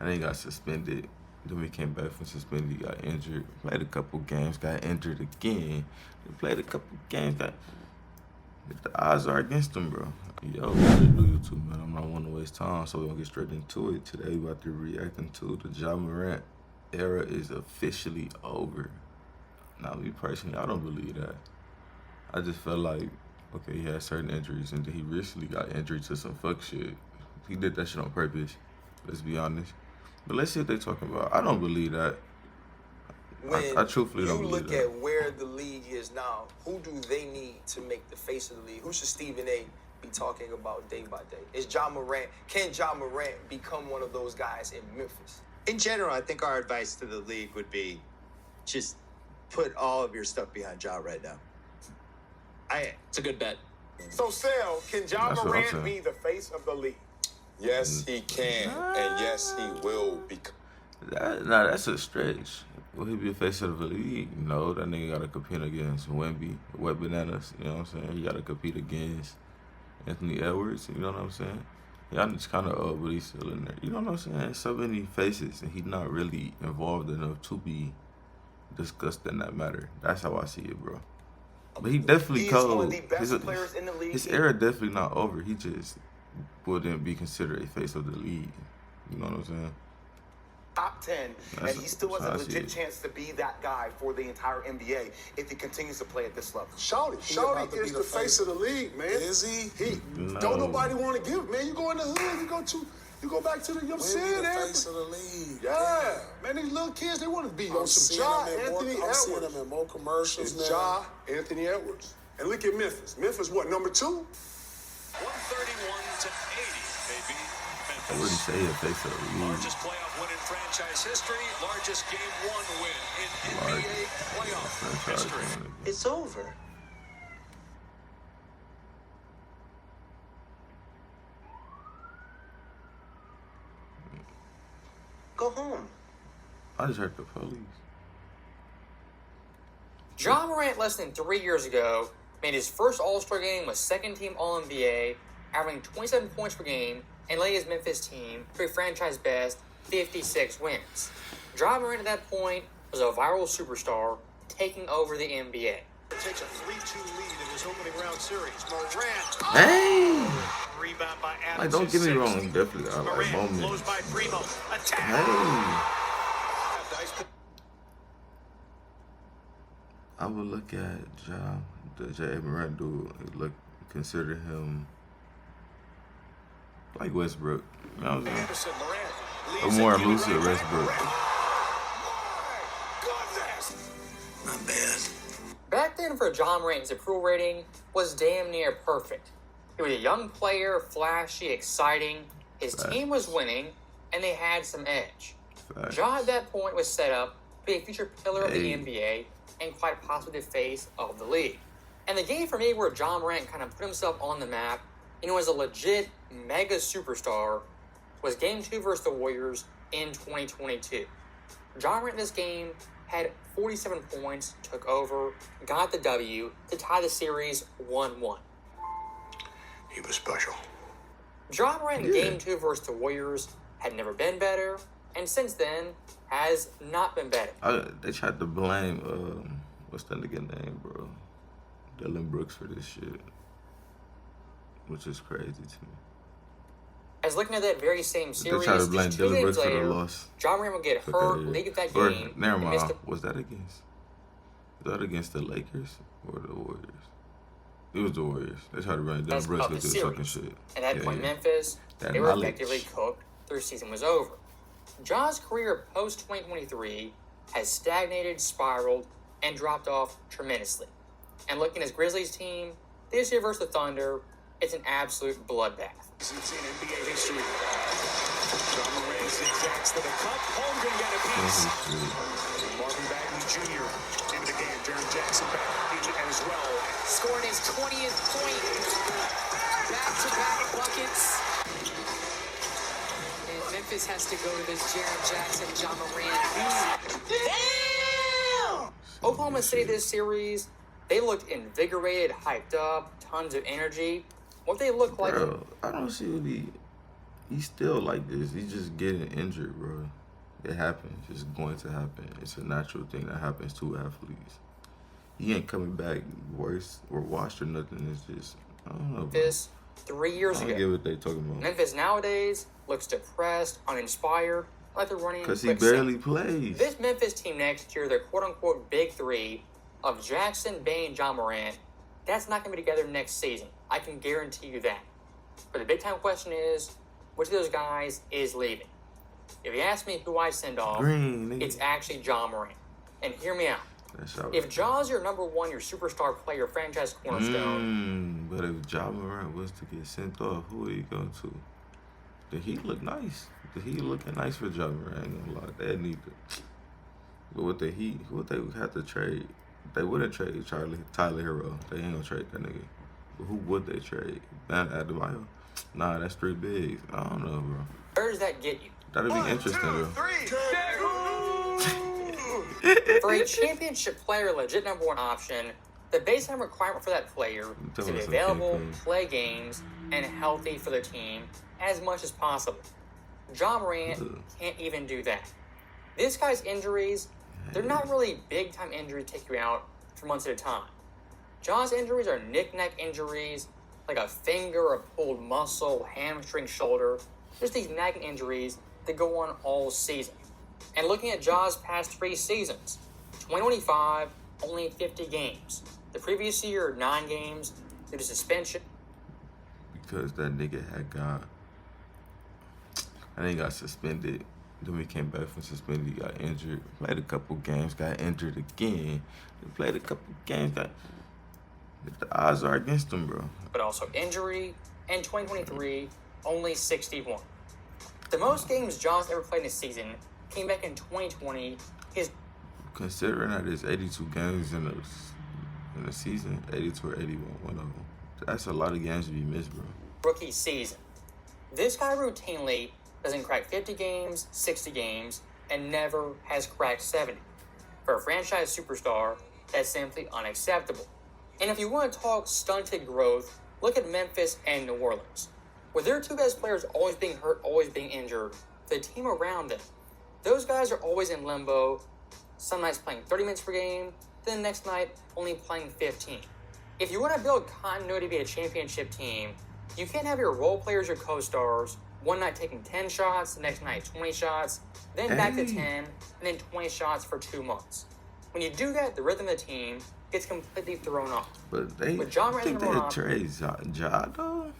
And then he got suspended. Then we came back from suspended. He got injured. Played a couple games. Got injured again. He played a couple games. The odds are against him, bro. Yo, what to do, YouTube, man? I'm not want to waste time, so we're going to get straight into it. Today, we about to reacting to the Ja Morant era is officially over. Now, me personally, I don't believe that. I just felt like, okay, he had certain injuries, and then he recently got injured to some fuck shit. He did that shit on purpose, let's be honest. But let's see what they're talking about. I don't believe that. I truthfully don't believe that. You look at where the league is now, who do they need to make the face of the league? Who should Stephen A. be talking about day by day? Is Ja Morant, can Ja Morant become one of those guys in Memphis? In general, I think our advice to the league would be just put all of your stuff behind Ja right now. It's a good bet. So, Sal, can Ja Morant be the face of the league? Yes, he can, and yes, he will become. That's a stretch. Will he be a face of the league? No, that nigga got to compete against Wemby, Wet Bananas, you know what I'm saying? He got to compete against Anthony Edwards, you know what I'm saying? Y'all just kind of old, but he's still in there. You know what I'm saying? So many faces, and he's not really involved enough to be discussed in that matter. That's how I see it, bro. But he definitely cold. His era definitely not over. He just wouldn't be considered a face of the league. You know what I'm saying? Top 10, and he still has a legit chance to be that guy for the entire NBA if he continues to play at this level. Shawty is the face of the league, man. Is he? No. Don't nobody want to give, man. You go in the hood, you go back to the the face of the league. Yeah, man. These little kids, they want to be on some Ja, Anthony Edwards. I'm seeing them in more commercials it's now. Ja, Anthony Edwards, and look at Memphis. Memphis, what, number 2? 131 to 80, baby. I wouldn't say a face of the league. Largest playoff win in franchise history, largest game 1 win in NBA playoff history. It's over. Go home. I just heard the police. Ja Morant, less than 3 years ago, made his first All-Star game with second-team All-NBA, averaging 27 points per game, and led his Memphis team to a franchise-best 56 wins. Ja Morant at that point was a viral superstar, taking over the NBA. Takes a 3-2 lead in his opening round series. Morant. Hey! Rebound by Adams. Like, don't get me wrong, definitely got like Morant moments. blows by Primo. Attack. Hey! I would look at Ja Morant dude, consider him like Westbrook. You know what I'm saying? A more elusive Westbrook. Not bad. Back then for Ja Morant, his approval rating was damn near perfect. He was a young player, flashy, exciting, his team was winning, and they had some edge. Ja at that point was set up to be a future pillar of the NBA and quite possibly the face of the league. And the game for me where Ja Morant kind of put himself on the map, was a legit mega superstar, was Game 2 versus the Warriors in 2022. Ja Morant in this game had 47 points, took over, got the W to tie the series 1-1. He was special. Ja Morant in Game 2 versus the Warriors had never been better, and since then has not been better. They tried to blame, what's that nigga name, bro? Dylan Brooks for this shit, which is crazy to me. As looking at that very same series, they tried to blame Dylan Brooks for the loss. Ja Morant will get hurt, leave that game. Never mind. Was that against the Lakers or the Warriors? It was the Warriors. They tried to blame Dylan Brooks because they fucking shit. At that point, Memphis, they were effectively cooked. Their season was over. Ja's career post-2023 has stagnated, spiraled, and dropped off tremendously. And looking at his Grizzlies team, this year versus the Thunder, it's an absolute bloodbath. It's in NBA history. Ja Morant zigzags to the cup. Holmgren got a piece. Marvin Bagley Jr. into the game. Jaren Jackson back as well. Scoring his 20th point. Back-to-back buckets. And Memphis has to go to this Jaren Jackson, Ja Morant. Damn! Oklahoma City this series, they looked invigorated, hyped up, tons of energy. What they look like... Bro, I don't see any he's still like this. He's just getting injured, bro. It happens. It's going to happen. It's a natural thing that happens to athletes. He ain't coming back worse or washed or nothing. It's just, I don't know, bro. This 3 years I don't ago. get what they talking about. Memphis nowadays looks depressed, uninspired, like they're running. Because he barely plays. This Memphis team next year, their quote-unquote big three of Jackson, Bane, Ja Morant, that's not going to be together next season. I can guarantee you that. But the big-time question is, which of those guys is leaving? If you ask me who I send off, it's actually Ja Morant. And hear me out. If Ja's your number one, your superstar player, franchise cornerstone. But if Ja Morant was to get sent off, who are you going to? The Heat look nice. The Heat looking nice for Ja Morant. I ain't gonna lie. They need to. But with the Heat, who would they have to trade? They wouldn't trade Tyler Hero. They ain't gonna trade that nigga. But who would they trade? Bam Adebayo? Nah, that's 3 bigs. I don't know, bro. Where does that get you? That'd be interesting, though. For a championship player, legit number one option, the baseline requirement for that player is to be available, play games, and healthy for their team as much as possible. Ja Morant can't even do that. This guy's injuries, they're not really big-time injuries that take you out for months at a time. Ja's injuries are knick-knack injuries, like a finger, a pulled muscle, hamstring, shoulder. Just these nagging injuries that go on all season. And looking at Ja's past 3 seasons, 2025, only 50 games. The previous year, 9 games due to suspension. Because that nigga got suspended. Then we came back from suspended. He got injured. Played a couple games. Got injured again. He played a couple games. The odds are against him, bro. But also injury. And 2023, only 61. The most games Ja's ever played in a season came back in 2020. Considering that there's 82 games in a season, 82 or 81, one of them. That's a lot of games to be missed, bro. Rookie season. This guy routinely doesn't crack 50 games, 60 games, and never has cracked 70. For a franchise superstar, that's simply unacceptable. And if you want to talk stunted growth, look at Memphis and New Orleans. With their 2 best players always being hurt, always being injured, the team around them, those guys are always in limbo. Some nights playing 30 minutes per game, then the next night only playing 15. If you want to build continuity to be a championship team, you can't have your role players, your co-stars, one night taking 10 shots, the next night 20 shots, then back to 10, and then 20 shots for 2 months. When you do that, the rhythm of the team gets completely thrown off. But they think they trade Ja, though?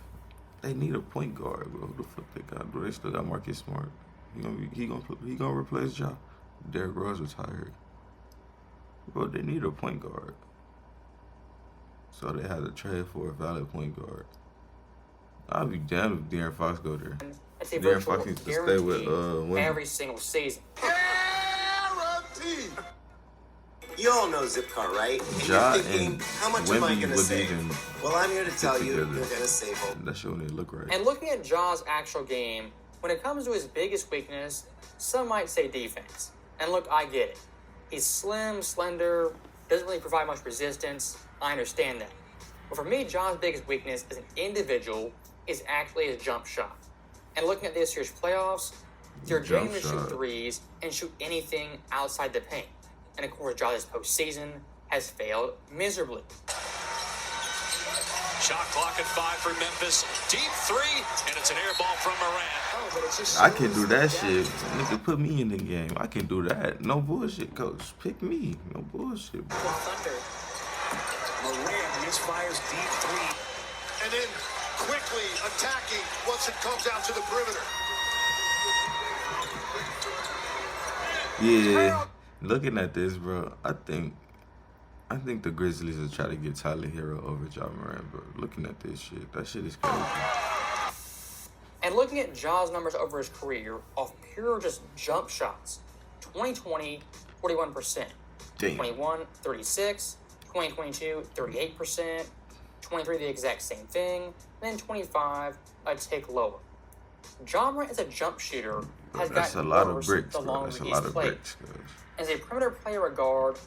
They need a point guard, bro. Who the fuck they got? Bro, they still got Marcus Smart. He gonna replace Ja. Derrick Rose retired. Bro, they need a point guard. So they had to trade for a valid point guard. I'll be damned if De'Aaron Fox go there. De'Aaron Fox needs to stay with women. Every single season. Guaranteed. You all know Zipcar, right? And Ja you're thinking, and how much am I Wemby going to would save? even Well, I'm here to tell you, together. you're going to save all. That shit wouldn't look right. And looking at Ja's actual game, when it comes to his biggest weakness, some might say defense. And look, I get it. He's slim, slender, doesn't really provide much resistance. I understand that. But for me, Ja's biggest weakness as an individual is actually his jump shot. And looking at this year's playoffs, you're getting to shoot threes and shoot anything outside the paint. And of course, Ja this postseason has failed miserably. Shot clock at 5 for Memphis. Deep 3, and it's an air ball from Morant. I can do that shit. Nigga, put me in the game. I can do that. No bullshit, coach. Pick me. No bullshit, bro. Morant misfires deep 3. And then quickly attacking once it comes out to the perimeter. Yeah. Looking at this, bro, I think the Grizzlies will try to get Tyler Hero over Ja Morant, bro. Looking at this shit, that shit is crazy. And looking at Ja's numbers over his career off pure just jump shots, 2020, 41%. Damn. 21, 36. 2022, 38%. 23, the exact same thing. And then 25, a tick lower. Ja Morant as a jump shooter has That's gotten a lot worse of bricks, the bro. longer That's a he's lot of played. bricks, guys. As a perimeter player or guard,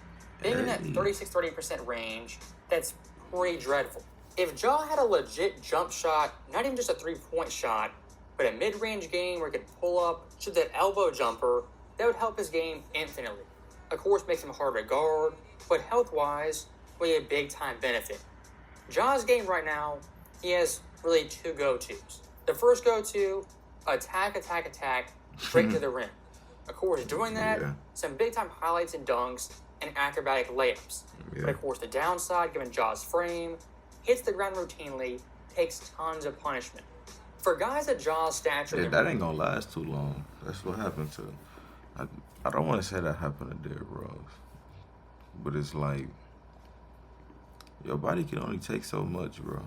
being in that 36-30% range, that's pretty dreadful. If Ja had a legit jump shot, not even just a 3-point shot, but a mid-range game where he could pull up, shoot that elbow jumper, that would help his game infinitely. Of course, makes him harder to guard, but health-wise, will be a big-time benefit. Ja's game right now, he has really two go-tos. The first go-to, attack, straight to the rim. Of course, doing that, some big-time highlights and dunks, and acrobatic layups. Yeah. But of course, the downside, given Ja's frame, hits the ground routinely, takes tons of punishment. For guys at Ja's stature... Yeah, that ain't gonna last too long. That's what happened to... I don't want to say that happened to Derrick Rose. But it's like... Your body can only take so much, bro.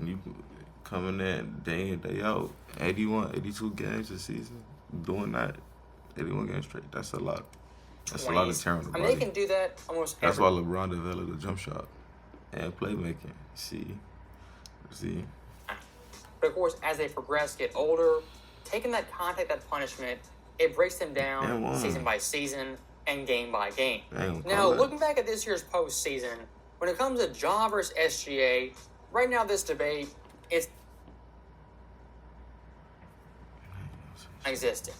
You coming in day out, 81, 82 games a season, doing that, 81 games straight, that's a lot. That's 20s. A lot of tearing the body. They can do that almost That's why LeBron developed a jump shot and playmaking. See? But of course, as they progress, get older, taking that contact, that punishment, it breaks them down season by season and game by game. Now, looking back at this year's postseason, when it comes to Ja versus SGA, right now this debate is existing.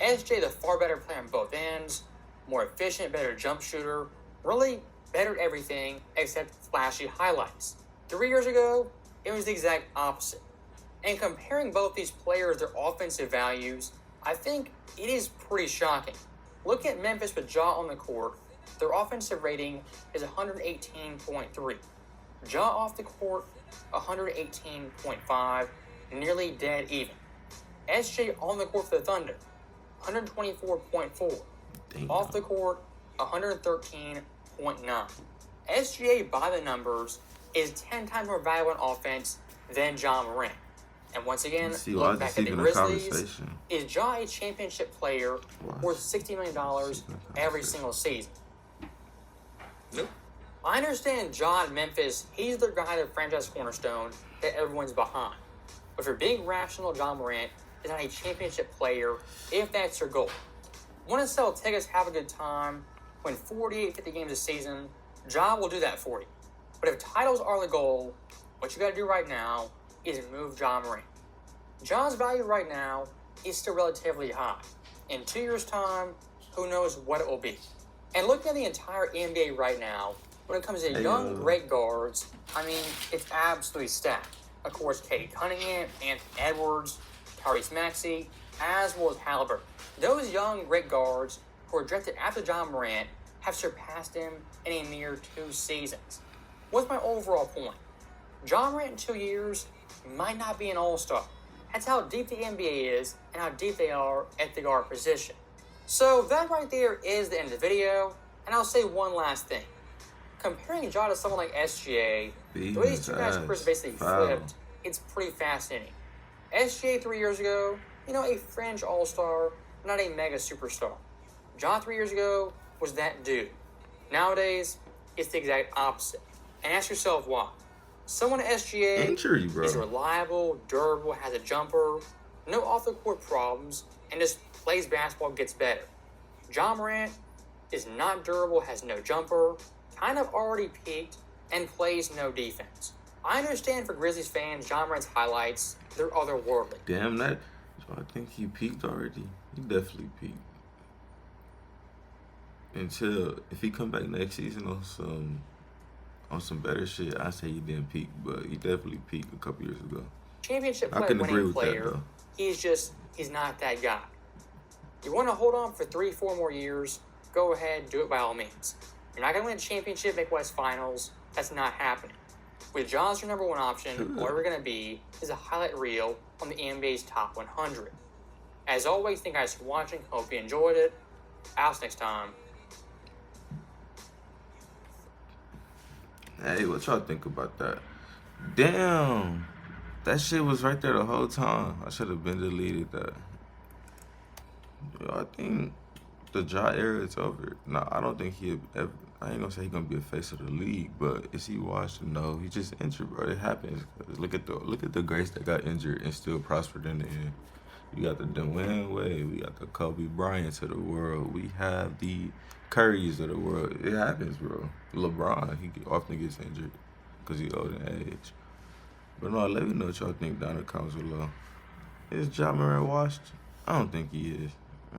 SGA, the far better player on both ends, more efficient, better jump shooter, really better at everything except flashy highlights. 3 years ago, it was the exact opposite. And comparing both these players, their offensive values, I think it is pretty shocking. Looking at Memphis with Ja on the court, their offensive rating is 118.3. Ja off the court, 118.5, nearly dead even. SJ on the court for the Thunder, 124.4. Off the court, 113.9. SGA, by the numbers, is 10 times more valuable in offense than Ja Morant. And once again, looking back at the Grizzlies, is Ja a championship player worth $60 million every single season? Nope. I understand Ja in Memphis, he's the guy, the franchise cornerstone that everyone's behind. But if you're being rational, Ja Morant is not a championship player if that's your goal. Want to sell tickets, have a good time, win 48, 50 games a season, Ja will do that for you. But if titles are the goal, what you got to do right now is move Ja Morant. Ja's value right now is still relatively high. In 2 years' time, who knows what it will be. And looking at the entire NBA right now, when it comes to young, great guards, I mean, it's absolutely stacked. Of course, Cade Cunningham, Anthony Edwards, Tyrese Maxey, as well as Halliburton. Those young, great guards who are drafted after Ja Morant have surpassed him in a mere 2 seasons. What's my overall point? Ja Morant in 2 years might not be an all-star. That's how deep the NBA is and how deep they are at the guard position. So that right there is the end of the video, and I'll say one last thing. Comparing Ja to someone like SGA, the way these two guys' careers basically flipped, it's pretty fascinating. SGA 3 years ago, a fringe all-star, not a mega superstar. Ja 3 years ago was that dude. Nowadays, it's the exact opposite. And ask yourself why. Someone at SGA is reliable, durable, has a jumper, no off-the-court problems, and just plays basketball, gets better. Ja Morant is not durable, has no jumper, kind of already peaked, and plays no defense. I understand for Grizzlies fans, Ja Morant's highlights, they're otherworldly. Damn that. So I think he peaked already. He definitely peaked. Until, if he come back next season on some better shit, I say he didn't peak, but he definitely peaked a couple years ago. Championship player, winning player, he's not that guy. You want to hold on for 3-4 more years, go ahead, do it by all means. You're not going to win a championship, make West Finals. That's not happening. With Ja as your number one option, all we're going to be is a highlight reel on the NBA's top 100. As always, thank you guys for watching. Hope you enjoyed it. I'll see you next time. Hey, what y'all think about that? Damn. That shit was right there the whole time. I should have been deleted that. Yo, I think the Ja era is over. No, I don't think I ain't gonna say he's gonna be a face of the league, but is he washed? No, he just injured, bro. It happens. Look at the greats that got injured and still prospered in the end. You got the Dwayne Wade, we got the Kobe Bryants of the world, we have the Currys of the world. It happens, bro. LeBron, he often gets injured because he's old in age. But no, let me know what y'all think down in the comments below. Is Ja Morant washed? I don't think he is.